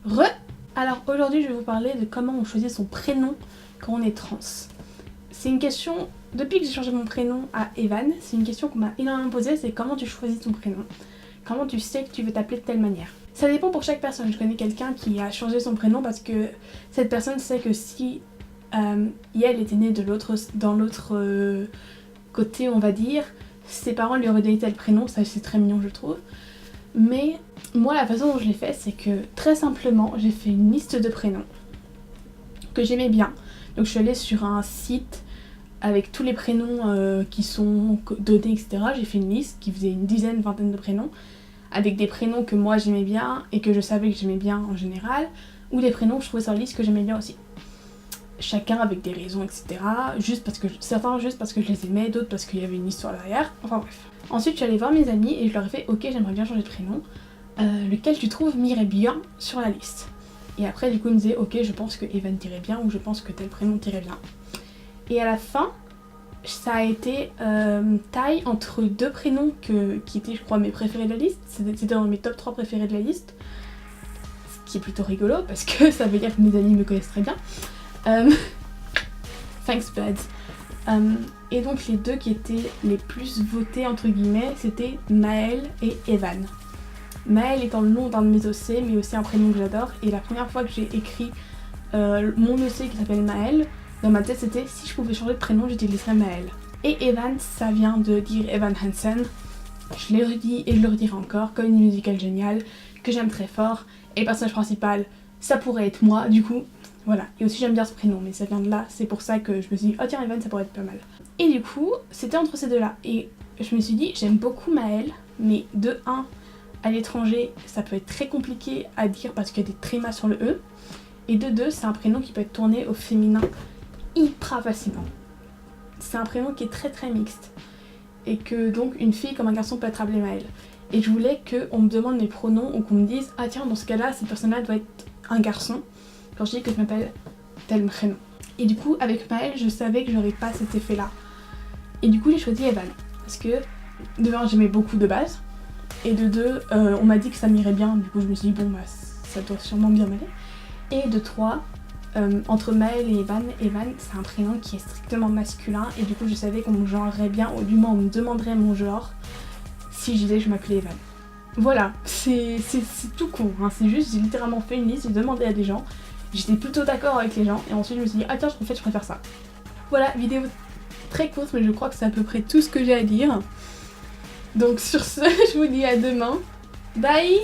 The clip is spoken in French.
Re. Alors aujourd'hui je vais vous parler de comment on choisit son prénom quand on est trans. C'est une question, depuis que j'ai changé mon prénom à Evan, c'est une question qu'on m'a énormément posée, c'est comment tu choisis ton prénom. Comment tu sais que tu veux t'appeler de telle manière. Ça dépend pour chaque personne. Je connais quelqu'un qui a changé son prénom parce que cette personne sait que si elle était née dans l'autre côté, on va dire, ses parents lui auraient donné tel prénom, ça c'est très mignon je trouve. Mais moi la façon dont je l'ai fait, c'est que très simplement j'ai fait une liste de prénoms que j'aimais bien. Donc je suis allée sur un site avec tous les prénoms qui sont donnés, etc. J'ai fait une liste qui faisait une dizaine, vingtaine de prénoms, avec des prénoms que moi j'aimais bien et que je savais que j'aimais bien en général, ou des prénoms que je trouvais sur la liste que j'aimais bien aussi. Chacun avec des raisons, etc. Certains juste parce que je les aimais, d'autres parce qu'il y avait une histoire derrière, enfin bref. Ensuite je suis allée voir mes amis et je leur ai fait ok, j'aimerais bien changer de prénom, lequel tu trouves m'irait bien sur la liste. Et après du coup ils me disaient ok, je pense que Evan t'irait bien ou je pense que tel prénom t'irait bien. Et à la fin, ça a été taille entre deux prénoms qui étaient je crois mes préférés de la liste, c'était dans mes top 3 préférés de la liste, ce qui est plutôt rigolo parce que ça veut dire que mes amis me connaissent très bien. Thanks buds. Et donc les deux qui étaient les plus votés entre guillemets, c'était Maël et Evan. Maël étant le nom d'un de mes OC, mais aussi un prénom que j'adore, et la première fois que j'ai écrit mon OC qui s'appelle Maël, dans ma tête c'était si je pouvais changer de prénom j'utiliserais Maël. Et Evan, ça vient de dire Evan Hansen. Je l'ai redit et je le redirai encore, comme une musicale géniale que j'aime très fort, et le personnage principal ça pourrait être moi du coup. Voilà, et aussi j'aime bien ce prénom, mais ça vient de là, c'est pour ça que je me suis dit, oh tiens Evan ça pourrait être pas mal. Et du coup, c'était entre ces deux-là, et je me suis dit, j'aime beaucoup Maël, mais de 1, à l'étranger, ça peut être très compliqué à dire parce qu'il y a des trémas sur le E, et de 2, c'est un prénom qui peut être tourné au féminin hyper facilement. C'est un prénom qui est très très mixte, et que donc une fille comme un garçon peut être appelée Maël. Et je voulais qu'on me demande mes pronoms, ou qu'on me dise, ah tiens dans ce cas-là, cette personne-là doit être un garçon, quand je dis que je m'appelle tel prénom. Et du coup avec Maël je savais que j'aurais pas cet effet là. Et du coup j'ai choisi Evan. Parce que de 1 j'aimais beaucoup de base. Et de 2 on m'a dit que ça m'irait bien. Du coup je me suis dit bon bah ça doit sûrement bien m'aller. Et de 3 entre Maël et Evan c'est un prénom qui est strictement masculin. Et du coup je savais qu'on me genrerait bien. Ou du moins on me demanderait mon genre si je disais que je m'appelais Evan. Voilà, c'est tout con, hein. C'est juste j'ai littéralement fait une liste, j'ai demandé à des gens. J'étais plutôt d'accord avec les gens et ensuite je me suis dit ah tiens en fait je préfère ça. Voilà, vidéo très courte mais je crois que c'est à peu près tout ce que j'ai à dire. Donc sur ce je vous dis à demain. Bye.